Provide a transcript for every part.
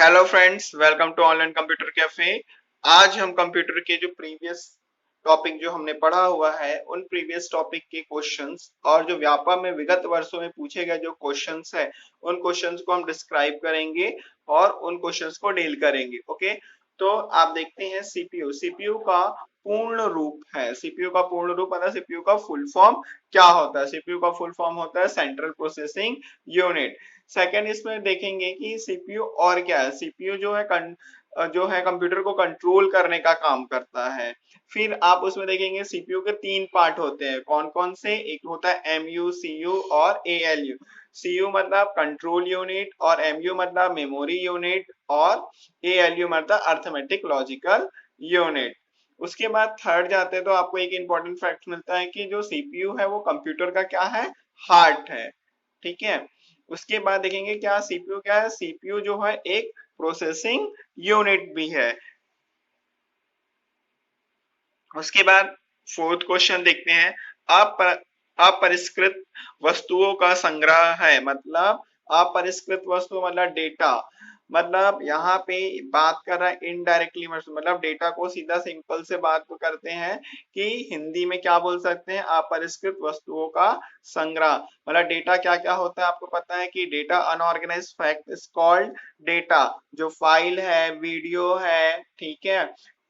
Hello friends, welcome to online computer cafe. आज हम computer के जो प्रीवियस टॉपिक जो हमने पढ़ा हुआ है उन प्रीवियस टॉपिक के क्वेश्चंस और जो व्यापक में विगत वर्षों में पूछे गए जो क्वेश्चंस है उन क्वेश्चंस को हम डिस्क्राइब करेंगे और उन क्वेश्चंस को डील करेंगे। ओके, तो आप देखते हैं सीपीयू। सीपीयू का पूर्ण रूप है, सीपीयू का पूर्ण रूप मतलब सीपीयू का फुल फॉर्म क्या होता है। सीपीयू का फुल फॉर्म होता है सेंट्रल प्रोसेसिंग यूनिट। सेकंड इसमें देखेंगे कि सीपीयू और क्या है। सीपीयू जो है कंप्यूटर को कंट्रोल करने का काम करता है। फिर आप उसमें देखेंगे सीपीयू के तीन पार्ट होते हैं। कौन कौन से? एक होता है एमयू, सीयू और एएलयू। सीयू मतलब कंट्रोल यूनिट और एमयू मतलब मेमोरी यूनिट और एएलयू मतलब अर्थमेटिक लॉजिकल यूनिट। उसके बाद थर्ड जाते हैं तो आपको एक इंपॉर्टेंट फैक्ट मिलता है कि जो सीपीयू है वो कंप्यूटर का क्या है, हार्ट है। ठीक है। उसके बाद देखेंगे क्या सीपीयू क्या है। सीपीयू जो है एक प्रोसेसिंग यूनिट भी है। उसके बाद फोर्थ क्वेश्चन देखते हैं। अपरिष्कृत वस्तुओं का संग्रह है, मतलब अपरिष्कृत वस्तु मतलब डेटा। मतलब यहाँ पे बात कर रहा है इनडायरेक्टली, मतलब डेटा को सीधा सिंपल से बात करते हैं कि हिंदी में क्या बोल सकते हैं, अपरिष्कृत वस्तुओं का संग्रह। मतलब डेटा क्या क्या होता है आपको पता है कि data unorganised fact is called data. जो फाइल है, वीडियो है, ठीक है,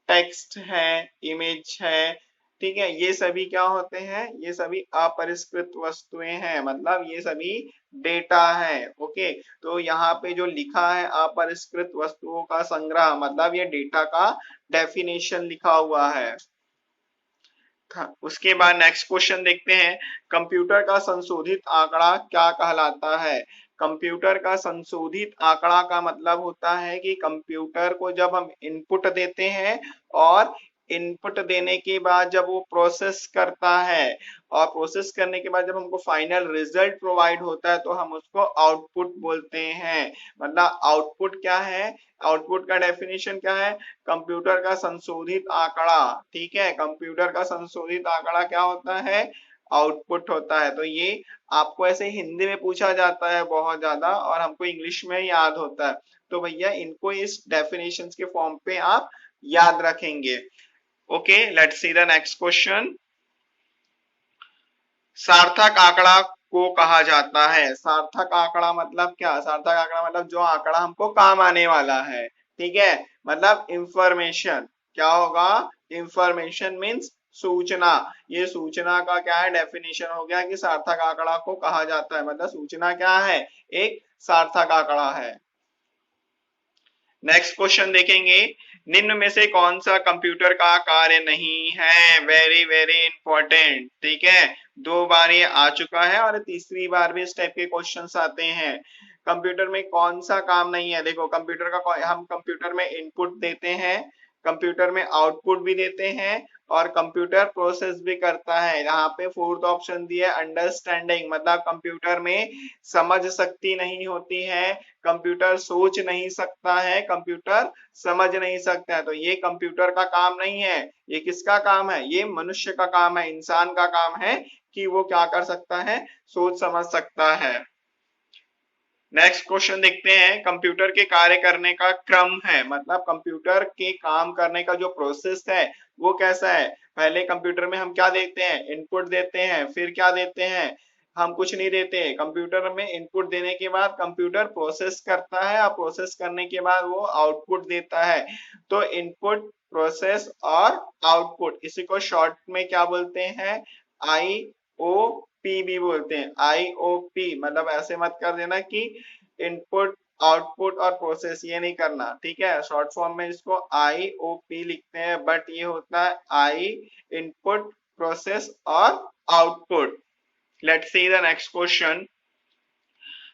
टेक्स्ट है, इमेज है, ठीक है, ये सभी क्या होते हैं, ये सभी अपरिष्कृत वस्तुएं हैं, मतलब ये सभी डेटा है। ओके, तो यहाँ पे जो लिखा है अपरिष्कृत वस्तुओं का संग्रह मतलब ये डेटा का डेफिनेशन लिखा हुआ है। उसके बाद नेक्स्ट क्वेश्चन देखते हैं। कंप्यूटर का संशोधित आंकड़ा क्या कहलाता है। कंप्यूटर का संशोधित आंकड़ा का मतलब होता है कि कंप्यूटर को जब हम इनपुट देते हैं और इनपुट देने के बाद जब वो प्रोसेस करता है और प्रोसेस करने के बाद जब हमको फाइनल रिजल्ट प्रोवाइड होता है तो हम उसको आउटपुट बोलते हैं। मतलब आउटपुट क्या है, आउटपुट का डेफिनेशन क्या है, कंप्यूटर का संशोधित आंकड़ा। ठीक है, कंप्यूटर का संशोधित आंकड़ा क्या होता है, आउटपुट होता है। तो ये आपको ऐसे हिंदी में पूछा जाता है बहुत ज्यादा और हमको इंग्लिश में याद होता है। तो भैया इनको इस डेफिनेशन के फॉर्म पे आप याद रखेंगे। Okay, let's see the next question. सार्थक आंकड़ा को कहा जाता है। सार्थक आंकड़ा मतलब क्या, सार्थक आंकड़ा मतलब जो आंकड़ा हमको काम आने वाला है। ठीक है, मतलब इंफॉर्मेशन क्या होगा, इंफॉर्मेशन मींस सूचना। ये सूचना का क्या है, डेफिनेशन हो गया कि सार्थक आंकड़ा को कहा जाता है, मतलब सूचना क्या है, एक सार्थक आंकड़ा है। नेक्स्ट क्वेश्चन देखेंगे। निम्न में से कौन सा कंप्यूटर का कार्य नहीं है, वेरी वेरी इंपॉर्टेंट। ठीक है, दो बार ये आ चुका है और तीसरी बार भी इस टाइप के क्वेश्चंस आते हैं। कंप्यूटर में कौन सा काम नहीं है। देखो कंप्यूटर का, हम कंप्यूटर में इनपुट देते हैं, कंप्यूटर में आउटपुट भी देते हैं और कंप्यूटर प्रोसेस भी करता है। यहाँ पे फोर्थ ऑप्शन दिया है अंडरस्टैंडिंग, मतलब कंप्यूटर में समझ शक्ति नहीं होती है, कंप्यूटर सोच नहीं सकता है, कंप्यूटर समझ नहीं सकता है। तो ये कंप्यूटर का काम नहीं है, ये किसका काम है, ये मनुष्य का काम है, इंसान का काम है कि वो क्या कर सकता है, सोच समझ सकता है। नेक्स्ट क्वेश्चन देखते हैं। कंप्यूटर के कार्य करने का क्रम है, मतलब कंप्यूटर के काम करने का जो प्रोसेस है वो कैसा है। पहले कंप्यूटर में हम क्या देते हैं, इनपुट देते हैं, फिर क्या देते हैं, हम कुछ नहीं देते। कंप्यूटर में इनपुट देने के बाद कंप्यूटर प्रोसेस करता है और प्रोसेस करने के बाद वो आउटपुट देता है। तो इनपुट, प्रोसेस और आउटपुट, इसी को शॉर्ट में क्या बोलते हैं, आई ओ पी भी बोलते हैं। IOP मतलब ऐसे मत कर देना कि इनपुट, आउटपुट और प्रोसेस, ये नहीं करना। ठीक है, शॉर्ट फॉर्म में इसको IOP लिखते हैं, बट ये होता है आई, इनपुट, प्रोसेस और output. Let's see the next question.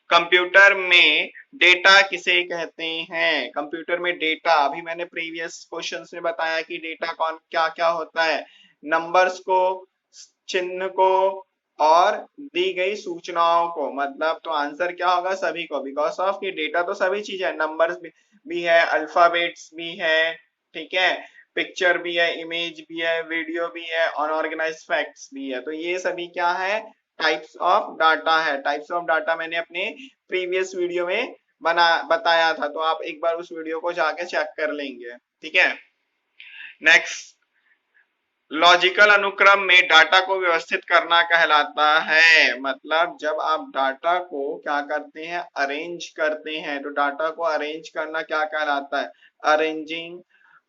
Computer में डेटा किसे कहते हैं। कंप्यूटर में डेटा, अभी मैंने प्रीवियस क्वेश्चंस में बताया कि डेटा कौन क्या क्या होता है, नंबर्स को, चिन्ह को और दी गई सूचनाओं को। मतलब तो आंसर क्या होगा, सभी को, बिकॉज ऑफ कि डेटा तो सभी चीज है, नंबर्स भी है, अल्फाबेट्स भी है, ठीक है, पिक्चर भी है, इमेज भी है, वीडियो भी है, अनऑर्गेनाइज्ड फैक्ट्स भी है। तो ये सभी क्या है, टाइप्स ऑफ डाटा है। टाइप्स ऑफ डाटा मैंने अपने प्रीवियस वीडियो में बताया था, तो आप एक बार उस वीडियो को जाके चेक कर लेंगे, ठीक है। नेक्स्ट, लॉजिकल अनुक्रम में डाटा को व्यवस्थित करना कहलाता है। मतलब जब आप डाटा को क्या करते हैं, अरेंज करते हैं, तो डाटा को अरेंज करना क्या कहलाता है, अरेंजिंग,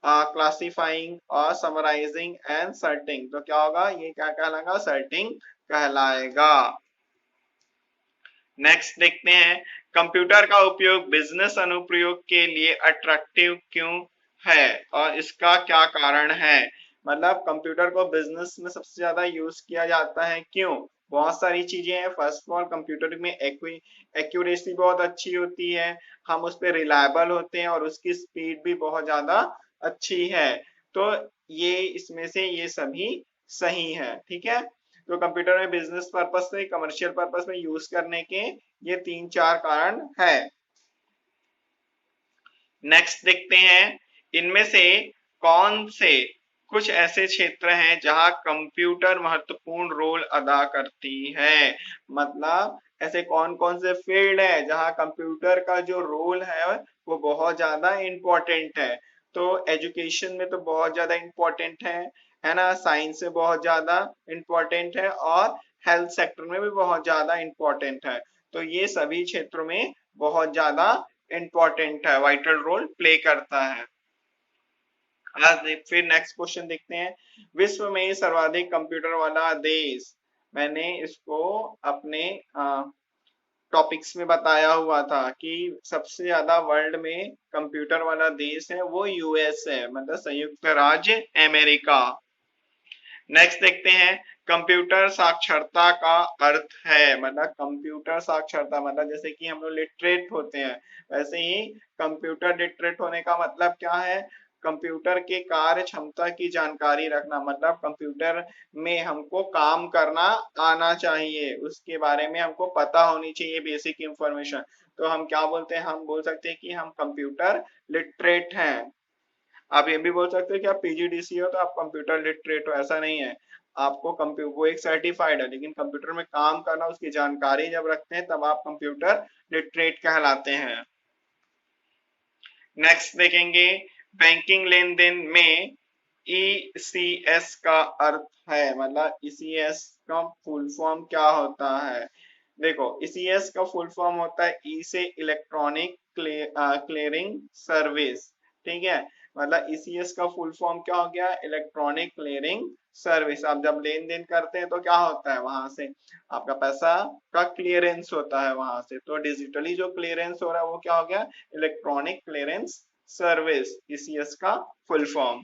क्लासिफाइंग और समराइजिंग एंड सर्टिंग। तो क्या होगा, ये क्या कहलाएगा, सर्टिंग कहलाएगा। नेक्स्ट देखते हैं, कंप्यूटर का उपयोग बिजनेस अनुप्रयोग के लिए अट्रैक्टिव क्यों है और इसका क्या कारण है। मतलब कंप्यूटर को बिजनेस में सबसे ज्यादा यूज किया जाता है, क्यों, बहुत सारी चीजें हैं। फर्स्ट ऑफ ऑल, कंप्यूटर में एक्यूरेसी बहुत अच्छी होती है, हम उस पर रिलायबल होते हैं और उसकी स्पीड भी बहुत ज्यादा अच्छी है। तो ये इसमें से ये सभी सही है, ठीक है। तो कंप्यूटर में बिजनेस पर्पस से, कमर्शियल पर्पस में यूज करने के ये 3-4 कारण है। नेक्स्ट देखते हैं, इनमें से कौन से कुछ ऐसे क्षेत्र हैं जहां कंप्यूटर महत्वपूर्ण रोल अदा करती है। मतलब ऐसे कौन कौन से फील्ड है जहां कंप्यूटर का जो रोल है वो बहुत ज्यादा इम्पोर्टेंट है। तो एजुकेशन में तो बहुत ज्यादा इम्पोर्टेंट है ना, साइंस में बहुत ज्यादा इम्पोर्टेंट है और हेल्थ सेक्टर में भी बहुत ज्यादा इम्पोर्टेंट है। तो ये सभी क्षेत्रों में बहुत ज्यादा इम्पोर्टेंट है, वाइटल रोल प्ले करता है। फिर नेक्स्ट क्वेश्चन देखते हैं, विश्व में सर्वाधिक कंप्यूटर वाला देश। मैंने इसको अपने टॉपिक्स में बताया हुआ था कि सबसे ज्यादा वर्ल्ड में कंप्यूटर वाला देश है वो यूएस है, मतलब संयुक्त राज्य अमेरिका। नेक्स्ट देखते हैं, कंप्यूटर साक्षरता का अर्थ है। मतलब कंप्यूटर साक्षरता मतलब जैसे कि हम लोग लिटरेट होते हैं, वैसे ही कंप्यूटर लिटरेट होने का मतलब क्या है, कंप्यूटर के कार्य क्षमता की जानकारी रखना। मतलब कंप्यूटर में हमको काम करना आना चाहिए, उसके बारे में हमको पता होनी चाहिए बेसिक इंफॉर्मेशन। तो हम क्या बोलते हैं, हम बोल सकते हैं कि हम कंप्यूटर लिटरेट हैं। आप ये भी बोल सकते हो कि आप पीजीडीसी हो तो आप कंप्यूटर लिटरेट हो, ऐसा नहीं है। आपको कंप्यूटर वो एक सर्टिफाइड है, लेकिन कंप्यूटर में काम करना, उसकी जानकारी जब रखते हैं तब आप कंप्यूटर लिटरेट कहलाते हैं। नेक्स्ट देखेंगे, बैंकिंग लेन देन में ईसीएस का अर्थ है। मतलब ईसीएस का फुल फॉर्म क्या होता है। देखो, ईसीएस का फुल फॉर्म होता है ई से इलेक्ट्रॉनिक क्लियरिंग सर्विस, ठीक है। मतलब ईसीएस का फुल फॉर्म क्या हो गया, इलेक्ट्रॉनिक क्लियरिंग सर्विस। आप जब लेन देन करते हैं तो क्या होता है, वहां से आपका पैसा का क्लियरेंस होता है वहां से। तो डिजिटली जो क्लियरेंस हो रहा है वो क्या हो गया, इलेक्ट्रॉनिक क्लियरेंस सर्विस, ईसीएस का फुल फॉर्म।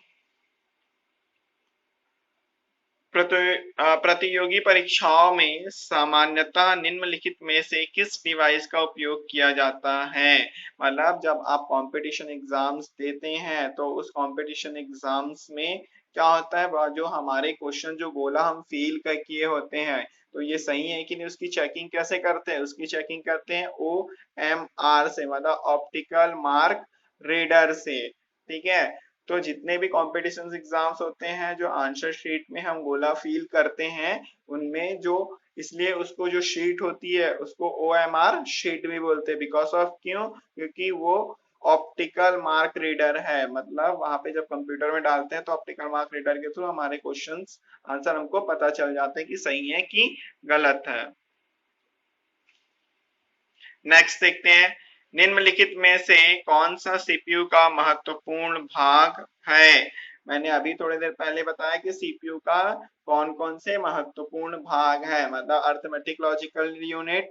प्रतियोगी परीक्षाओं में सामान्यतः निम्नलिखित में से किस डिवाइस का उपयोग किया जाता है। मतलब जब आप कंपटीशन एग्जाम्स देते हैं तो उस कंपटीशन एग्जाम्स में क्या होता है, जो हमारे क्वेश्चन जो गोला हम फील कर किए होते हैं तो ये सही है कि नहीं, उसकी चेकिंग कैसे करते हैं, उसकी चेकिंग करते हैं OMR से, मतलब ऑप्टिकल मार्क रीडर से, ठीक है। तो जितने भी कॉम्पिटिशन एग्जाम्स होते हैं, जो आंसर शीट में हम गोला फील करते हैं उनमें जो, इसलिए उसको जो शीट होती है उसको OMR शीट भी बोलते हैं। बिकॉज ऑफ क्यों, क्योंकि वो ऑप्टिकल मार्क रीडर है। मतलब वहां पे जब कंप्यूटर में डालते हैं तो ऑप्टिकल मार्क रीडर के थ्रू हमारे क्वेश्चंस आंसर हमको पता चल जाते हैं कि सही है कि गलत है। नेक्स्ट देखते हैं, निम्नलिखित में से कौन सा सीपीयू का महत्वपूर्ण भाग है। मैंने अभी थोड़ी देर पहले बताया कि सीपीयू का कौन कौन से महत्वपूर्ण भाग है। मतलब arithmetic logical unit,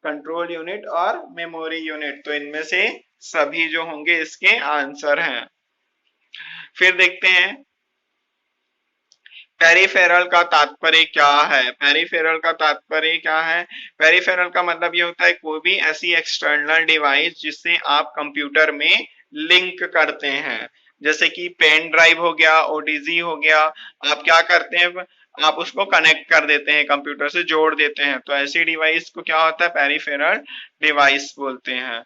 control unit और मेमोरी यूनिट। तो इनमें से सभी जो होंगे इसके आंसर हैं। फिर देखते हैं, पेरिफेरल का तात्पर्य क्या है। पेरिफेरल का तात्पर्य क्या है, पेरिफेरल का मतलब ये होता है कोई भी ऐसी एक्सटर्नल डिवाइस जिससे आप कंप्यूटर में लिंक करते हैं। जैसे कि पेन ड्राइव हो गया, ओडीजी हो गया, आप क्या करते हैं, आप उसको कनेक्ट कर देते हैं, कंप्यूटर से जोड़ देते हैं। तो ऐसी डिवाइस को क्या होता है, पेरिफेरल डिवाइस बोलते हैं।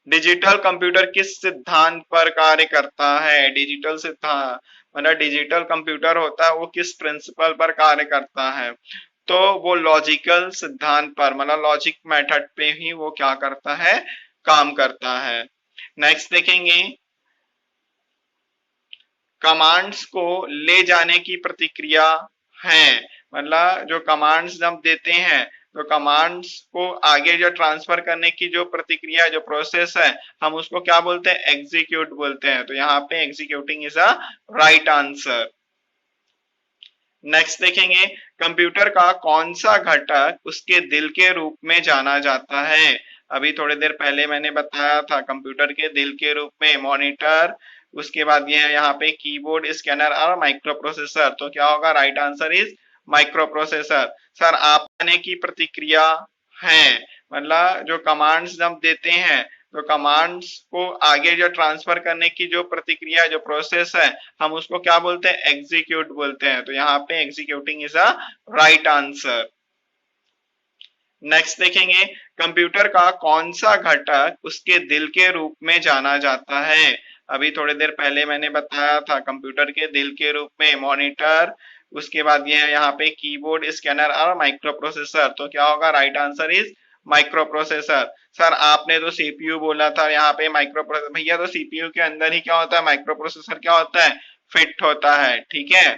डिजिटल कंप्यूटर किस सिद्धांत पर कार्य करता है। डिजिटल सिद्धांत मतलब डिजिटल कंप्यूटर होता है वो किस प्रिंसिपल पर कार्य करता है। तो वो लॉजिकल सिद्धांत पर मतलब लॉजिक मेथड पे ही वो क्या करता है, काम करता है। नेक्स्ट देखेंगे, कमांड्स को ले जाने की प्रतिक्रिया है, मतलब जो कमांड्स हम देते हैं तो कमांड्स को आगे जो ट्रांसफर करने की जो प्रतिक्रिया जो प्रोसेस है हम उसको क्या बोलते हैं, एग्जीक्यूट बोलते हैं। तो यहाँ पे executing is a right answer. Next देखेंगे, कंप्यूटर का कौन सा घटक उसके दिल के रूप में जाना जाता है। अभी थोड़ी देर पहले मैंने बताया था कंप्यूटर के दिल के रूप में मॉनिटर, उसके बाद ये यहाँ पे कीबोर्ड, स्कैनर और माइक्रो प्रोसेसर। तो क्या होगा, right answer is micro processor. Sir आप आने की प्रतिक्रिया है, मतलब जो कमांड्स हम देते हैं तो कमांड्स को आगे जो ट्रांसफर करने की जो प्रतिक्रिया जो प्रोसेस है हम उसको क्या बोलते हैं, एग्जीक्यूट बोलते हैं। तो यहाँ पे executing is a right answer. Next देखेंगे, कंप्यूटर का कौन सा घटक उसके दिल के रूप में जाना जाता है। अभी थोड़ी देर पहले मैंने बताया था कंप्यूटर के दिल के रूप में मॉनिटर, उसके बाद ये यहाँ पे कीबोर्ड, स्कैनर और माइक्रो प्रोसेसर। तो क्या होगा, right answer is micro processor. Sir आपने तो सीपीयू बोला था, यहाँ पे माइक्रो प्रोसेसर। भैया तो सीपीयू के अंदर ही क्या होता है, माइक्रो प्रोसेसर क्या होता है, फिट होता है। ठीक है,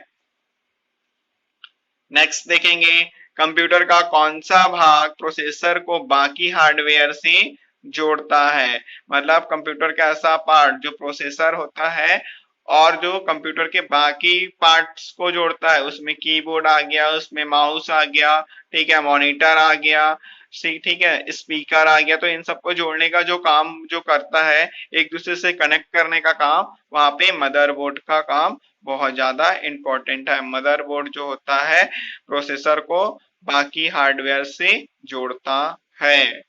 नेक्स्ट देखेंगे, कंप्यूटर का कौन सा भाग प्रोसेसर को बाकी हार्डवेयर से जोड़ता है। मतलब कंप्यूटर का ऐसा पार्ट जो प्रोसेसर होता है और जो कंप्यूटर के बाकी पार्ट्स को जोड़ता है, उसमें कीबोर्ड आ गया, उसमें माउस आ गया, ठीक है, मॉनिटर आ गया, ठीक है, स्पीकर आ गया। तो इन सबको जोड़ने का जो काम जो करता है, एक दूसरे से कनेक्ट करने का काम, वहां पे मदरबोर्ड का काम बहुत ज्यादा इंपॉर्टेंट है। मदरबोर्ड जो होता है प्रोसेसर को बाकी हार्डवेयर से जोड़ता है।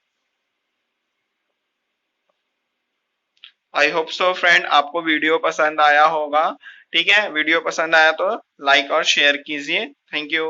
आई होप सो फ्रेंड आपको वीडियो पसंद आया होगा। ठीक है, वीडियो पसंद आया तो लाइक और शेयर कीजिए। Thank you.